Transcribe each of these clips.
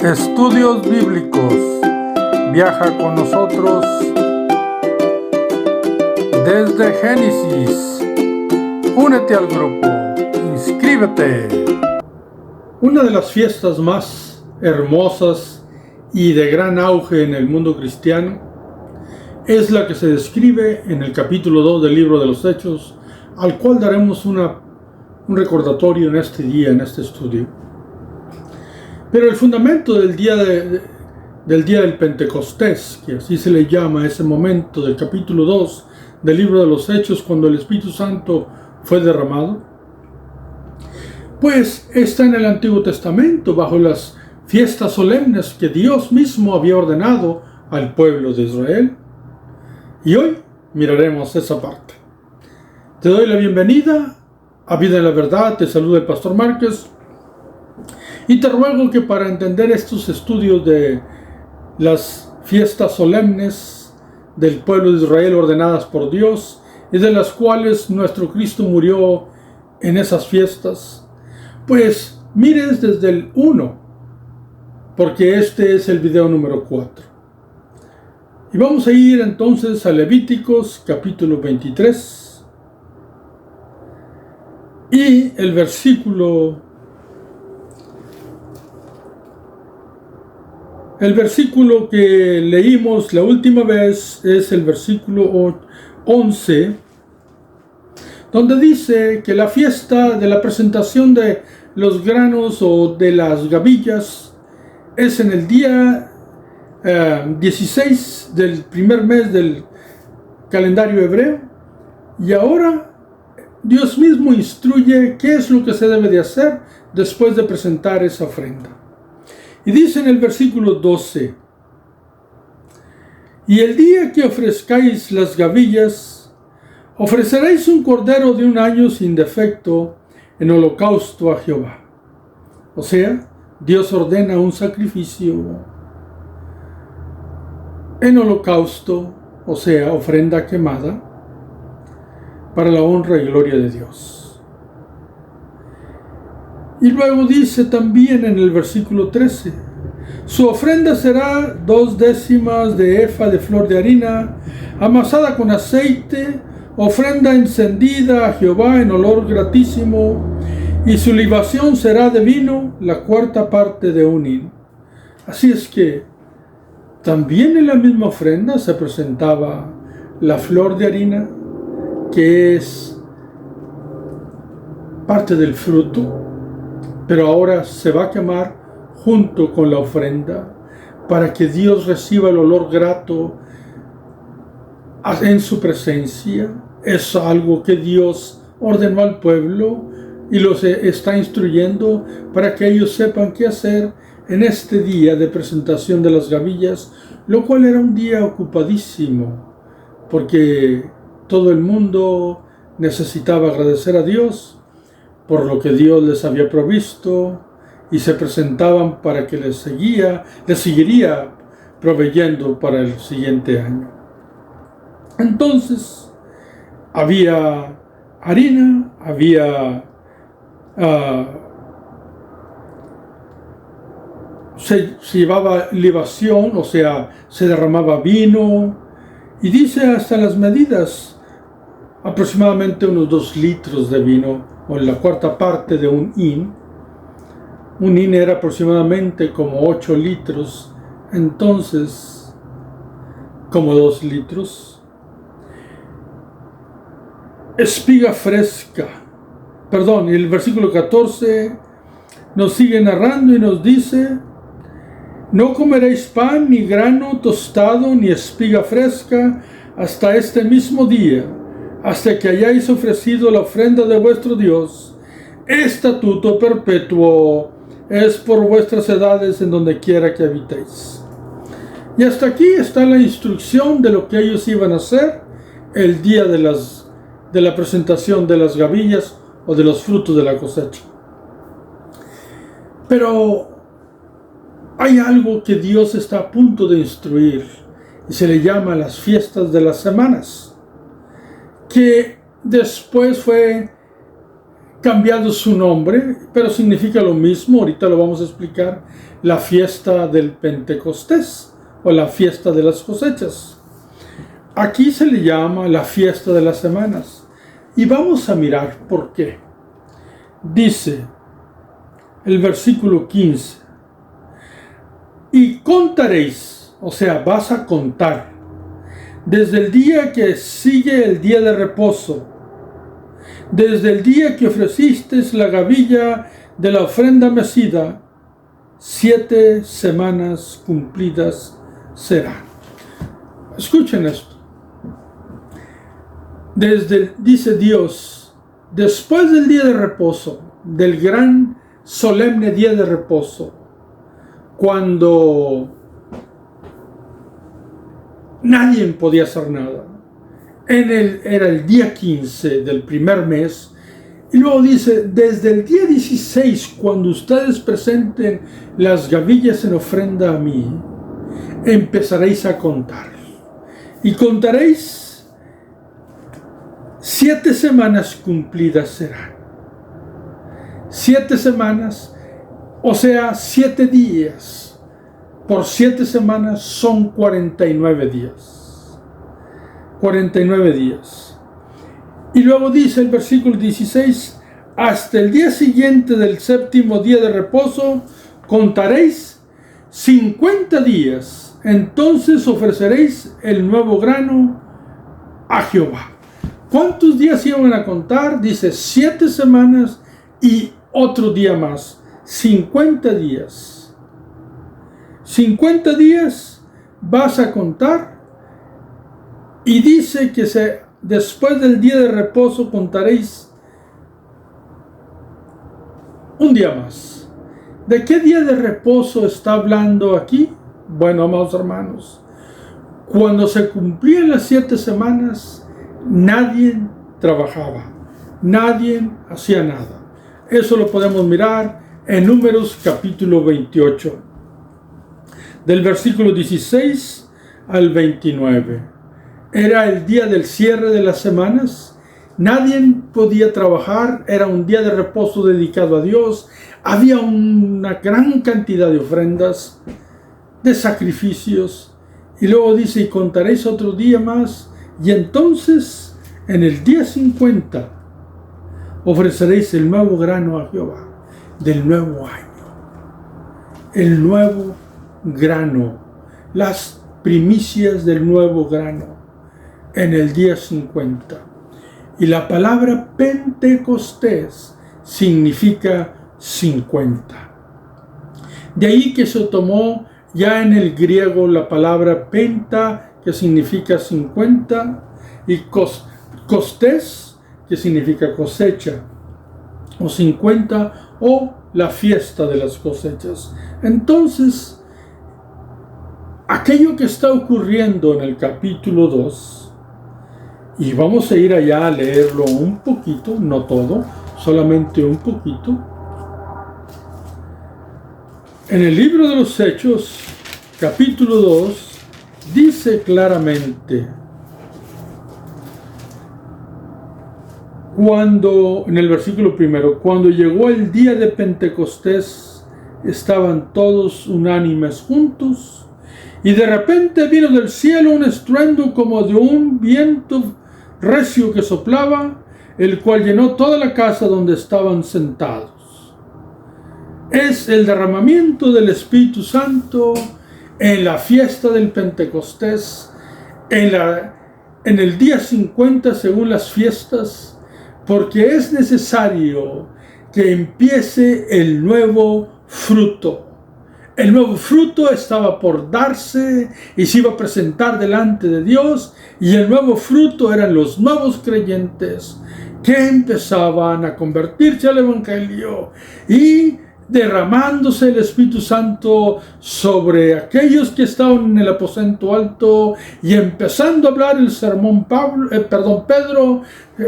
Estudios Bíblicos. Viaja con nosotros desde Génesis. Únete al grupo. Inscríbete. Una de las fiestas más hermosas y de gran auge en el mundo cristiano es la que se describe en el capítulo 2 del libro de los Hechos, al cual daremos un recordatorio en este día, en este estudio. Pero el fundamento del día del Pentecostés, que así se le llama a ese momento del capítulo 2 del libro de los Hechos, cuando el Espíritu Santo fue derramado, pues está en el Antiguo Testamento, bajo las fiestas solemnes que Dios mismo había ordenado al pueblo de Israel. Y hoy miraremos esa parte. Te doy la bienvenida a Vida en la Verdad. Te saluda el Pastor Márquez. Y te ruego que para entender estos estudios de las fiestas solemnes del pueblo de Israel ordenadas por Dios y de las cuales nuestro Cristo murió en esas fiestas, pues mires desde el 1, porque este es el video número 4. Y vamos a ir entonces a Levíticos capítulo 23 y el versículo que leímos la última vez es el versículo 11, donde dice que la fiesta de la presentación de los granos o de las gavillas es en el día 16 del primer mes del calendario hebreo. Y ahora Dios mismo instruye qué es lo que se debe de hacer después de presentar esa ofrenda. Y dice en el versículo 12: y el día que ofrezcáis las gavillas, ofreceréis un cordero de 1 año sin defecto en holocausto a Jehová. O sea, Dios ordena un sacrificio en holocausto, o sea, ofrenda quemada, para la honra y gloria de Dios. Y luego dice también en el versículo 13: su ofrenda será 2 décimas de efa de flor de harina, amasada con aceite, ofrenda encendida a Jehová en olor gratísimo, y su libación será de vino, la 4ª parte de un hin. Así es que también en la misma ofrenda se presentaba la flor de harina, que es parte del fruto, pero ahora se va a quemar junto con la ofrenda para que Dios reciba el olor grato en su presencia. Es algo que Dios ordenó al pueblo y los está instruyendo para que ellos sepan qué hacer en este día de presentación de las gavillas, lo cual era un día ocupadísimo, porque todo el mundo necesitaba agradecer a Dios por lo que Dios les había provisto, y se presentaban para que les seguiría proveyendo para el siguiente año. Entonces, había harina, se llevaba libación, o sea, se derramaba vino, y dice hasta las medidas, aproximadamente unos 2 litros de vino, o la 4ª parte de un hin. Un hin era aproximadamente como 8 litros, entonces como 2 litros. Espiga fresca. Y el versículo 14 nos sigue narrando y nos dice: no comeréis pan, ni grano tostado, ni espiga fresca, hasta este mismo día, hasta que hayáis ofrecido la ofrenda de vuestro Dios. Estatuto perpetuo es por vuestras edades en donde quiera que habitéis. Y hasta aquí está la instrucción de lo que ellos iban a hacer el día de la presentación de las gavillas o de los frutos de la cosecha. Pero hay algo que Dios está a punto de instruir, y se le llama las fiestas de las semanas, que después fue cambiado su nombre, pero significa lo mismo, ahorita lo vamos a explicar, la fiesta del Pentecostés o la fiesta de las cosechas. Aquí se le llama la fiesta de las semanas y vamos a mirar por qué. Dice el versículo 15, y contaréis, o sea, vas a contar, desde el día que sigue el día de reposo, desde el día que ofrecisteis la gavilla de la ofrenda mecida, 7 semanas cumplidas serán. Escuchen esto. Dice Dios, después del día de reposo, del gran solemne día de reposo, cuando nadie podía hacer nada, era el día 15 del primer mes, y luego dice, desde el día 16, cuando ustedes presenten las gavillas en ofrenda a mí, empezaréis a contar. Y contaréis 7 semanas cumplidas serán. 7 semanas, o sea, 7 días. Por 7 semanas son 49 días. 49 días. Y luego dice el versículo 16, hasta el día siguiente del 7º día de reposo, contaréis 50 días. Entonces ofreceréis el nuevo grano a Jehová. ¿Cuántos días iban a contar? Dice 7 semanas y otro día más. 50 días. 50 días vas a contar. Y dice que después del día de reposo contaréis un día más. ¿De qué día de reposo está hablando aquí? Bueno, amados hermanos, cuando se cumplían las 7 semanas, nadie trabajaba, nadie hacía nada. Eso lo podemos mirar en Números capítulo 28, del versículo 16 al 29. Era el día del cierre de las semanas. Nadie podía trabajar. Era un día de reposo dedicado a Dios. Había una gran cantidad de ofrendas, de sacrificios. Y luego dice, y contaréis otro día más. Y entonces, en el día 50, ofreceréis el nuevo grano a Jehová del nuevo año. El nuevo grano. Las primicias del nuevo grano. En el día 50. Y la palabra Pentecostés significa 50. De ahí que se tomó ya en el griego la palabra penta, que significa 50, y costés, que significa cosecha, o 50, o la fiesta de las cosechas. Entonces, aquello que está ocurriendo en el capítulo 2, y vamos a ir allá a leerlo un poquito, no todo, solamente un poquito. En el libro de los Hechos, capítulo 2, dice claramente, en el versículo 1, cuando llegó el día de Pentecostés, estaban todos unánimes juntos, y de repente vino del cielo un estruendo como de un viento recio que soplaba, el cual llenó toda la casa donde estaban sentados. Es el derramamiento del Espíritu Santo en la fiesta del Pentecostés, en el día 50 según las fiestas, porque es necesario que empiece el nuevo fruto. El nuevo fruto estaba por darse y se iba a presentar delante de Dios, y el nuevo fruto eran los nuevos creyentes que empezaban a convertirse al Evangelio y derramándose el Espíritu Santo sobre aquellos que estaban en el aposento alto, y empezando a hablar el sermón Pedro,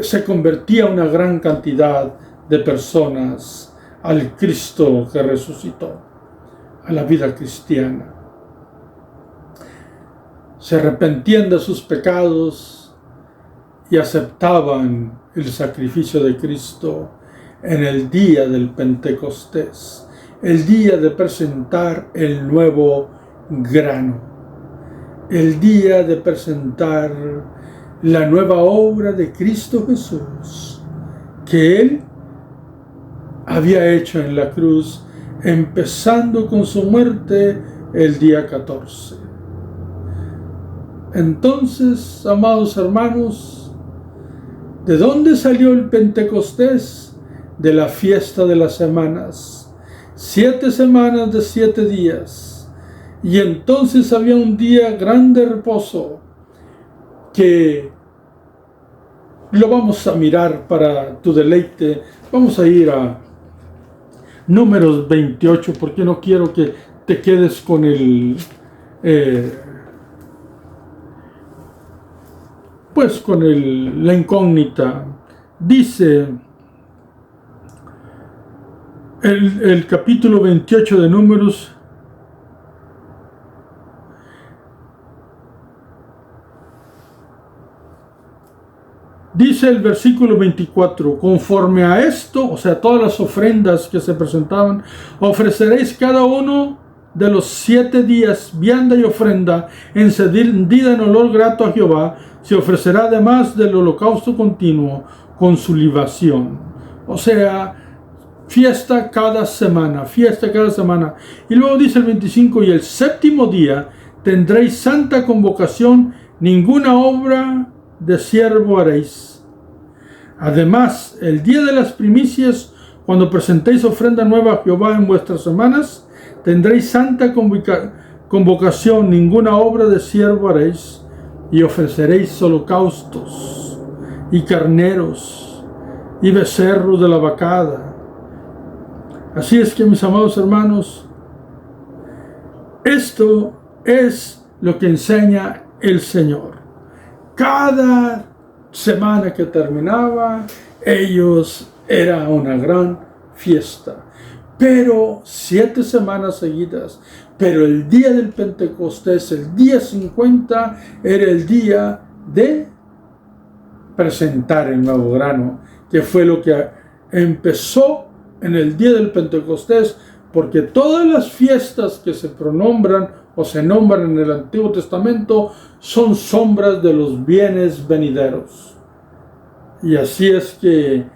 se convertía una gran cantidad de personas al Cristo que resucitó, a la vida cristiana. Se arrepentían de sus pecados y aceptaban el sacrificio de Cristo en el día del Pentecostés, el día de presentar el nuevo grano, el día de presentar la nueva obra de Cristo Jesús, que Él había hecho en la cruz, empezando con su muerte el día 14. Entonces, amados hermanos, ¿de dónde salió el Pentecostés? De la fiesta de las semanas. 7 semanas de 7 días. Y entonces había un día grande reposo que lo vamos a mirar para tu deleite. Vamos a ir a Números 28 porque no quiero que te quedes con la incógnita. Dice el capítulo 28 de Números, dice el versículo 24, conforme a esto, o sea, todas las ofrendas que se presentaban, ofreceréis cada uno de los 7 días vianda y ofrenda encendida en olor grato a Jehová. Se ofrecerá además del holocausto continuo con su libación. O sea, fiesta cada semana, fiesta cada semana. Y luego dice el 25, y el 7º día tendréis santa convocación, ninguna obra de siervo haréis. Además, el día de las primicias, cuando presentéis ofrenda nueva a Jehová en vuestras semanas, tendréis santa convocación, ninguna obra de siervo haréis, y ofreceréis holocaustos, y carneros, y becerros de la vacada. Así es que, mis amados hermanos, esto es lo que enseña el Señor. Cada semana que terminaba, era una gran fiesta. Pero 7 semanas seguidas. Pero el día del Pentecostés, el día 50, era el día de presentar el nuevo grano, que fue lo que empezó en el día del Pentecostés, porque todas las fiestas que se pronombran o se nombran en el Antiguo Testamento son sombras de los bienes venideros. Y así es que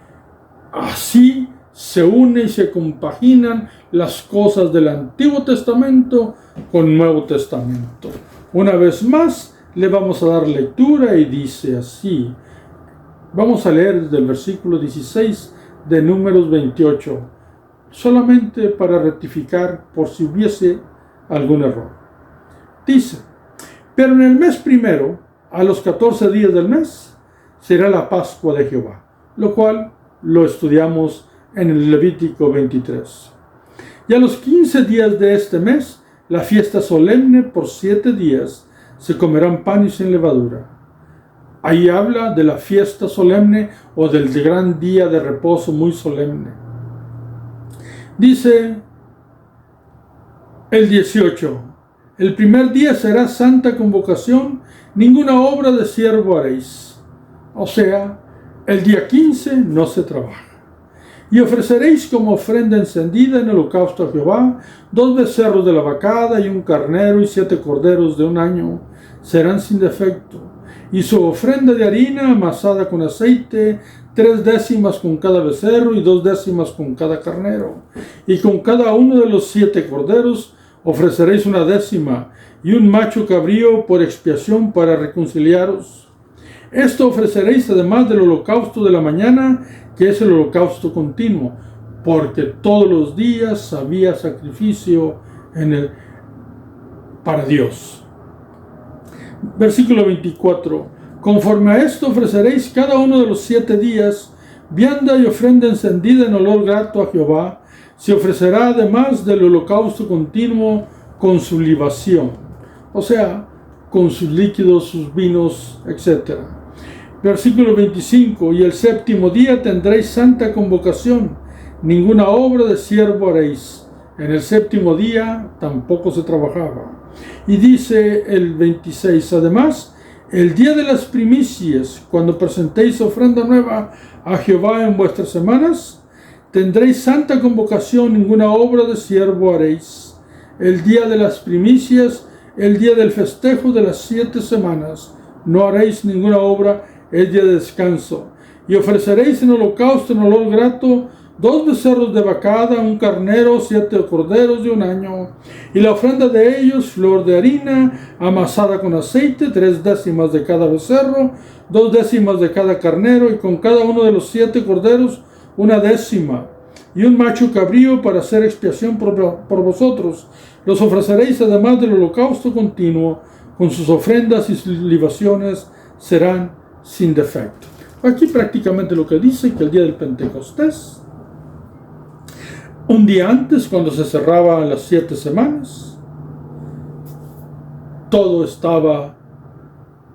así se une y se compaginan las cosas del Antiguo Testamento con el Nuevo Testamento. Una vez más le vamos a dar lectura y dice así. Vamos a leer desde el versículo 16 de Números 28, solamente para rectificar por si hubiese algún error. Dice, pero en el mes primero, a los 14 días del mes, será la Pascua de Jehová, lo cual lo estudiamos en el Levítico 23. Y a los 15 días de este mes, la fiesta solemne por 7 días, se comerán pan y sin levadura. Ahí habla de la fiesta solemne o del gran día de reposo muy solemne. Dice el 18, el primer día será santa convocación, ninguna obra de siervo haréis. O sea, el día 15 no se trabaja. Y ofreceréis como ofrenda encendida en holocausto a Jehová 2 becerros de la vacada y un carnero y 7 corderos de 1 año, serán sin defecto. Y su ofrenda de harina amasada con aceite, 3 décimas con cada becerro y 2 décimas con cada carnero. Y con cada uno de los 7 corderos ofreceréis 1 décima y un macho cabrío por expiación para reconciliaros. Esto ofreceréis además del holocausto de la mañana, que es el holocausto continuo, porque todos los días había sacrificio para Dios. Versículo 24. Conforme a esto ofreceréis cada uno de los 7 días vianda y ofrenda encendida en olor grato a Jehová. Se ofrecerá además del holocausto continuo con su libación, o sea, con sus líquidos, sus vinos, etc. Versículo 25. Y el 7º día tendréis santa convocación, ninguna obra de siervo haréis. En el 7º día tampoco se trabajaba. Y dice el 26, además, el día de las primicias, cuando presentéis ofrenda nueva a Jehová en vuestras semanas, Tendréis santa convocación, ninguna obra de siervo haréis. El día de las primicias, el día del festejo de las 7 semanas, no haréis ninguna obra, el día de descanso. Y ofreceréis en holocausto, en olor grato, 2 becerros de vacada, un carnero, 7 corderos de 1 año. Y la ofrenda de ellos, flor de harina, amasada con aceite, 3 décimas de cada becerro, 2 décimas de cada carnero, y con cada uno de los 7 corderos, 1 décima. Y un macho cabrío para hacer expiación por vosotros. Los ofreceréis además del holocausto continuo, con sus ofrendas y sus libaciones serán sin defecto. Aquí prácticamente lo que dice que el día del Pentecostés, un día antes, cuando se cerraban las 7 semanas, todo estaba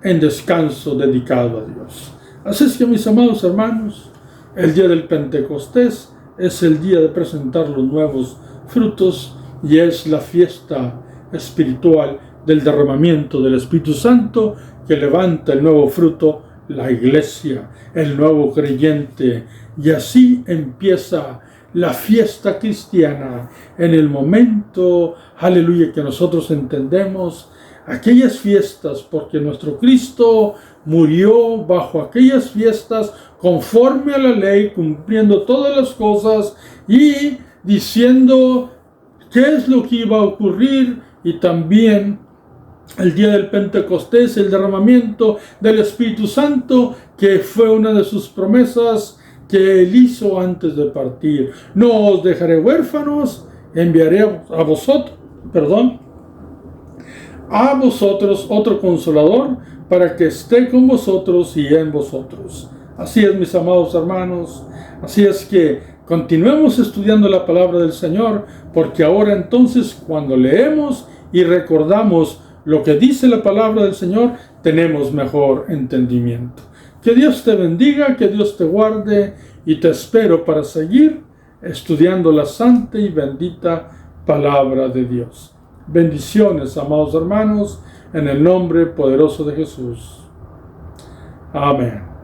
en descanso dedicado a Dios. Así es que, mis amados hermanos, el día del Pentecostés es el día de presentar los nuevos frutos y es la fiesta espiritual del derramamiento del Espíritu Santo que levanta el nuevo fruto, la iglesia, el nuevo creyente. Y así empieza la fiesta cristiana en el momento, aleluya, que nosotros entendemos aquellas fiestas, porque nuestro Cristo murió bajo aquellas fiestas conforme a la ley, cumpliendo todas las cosas y diciendo qué es lo que iba a ocurrir. Y también el día del Pentecostés, el derramamiento del Espíritu Santo, que fue una de sus promesas que él hizo antes de partir. No os dejaré huérfanos, enviaré a vosotros otro consolador para que esté con vosotros y en vosotros. Así es, mis amados hermanos. Así es que continuemos estudiando la palabra del Señor, porque ahora entonces, cuando leemos y recordamos lo que dice la palabra del Señor, tenemos mejor entendimiento. Que Dios te bendiga, que Dios te guarde, y te espero para seguir estudiando la santa y bendita palabra de Dios. Bendiciones, amados hermanos, en el nombre poderoso de Jesús. Amén.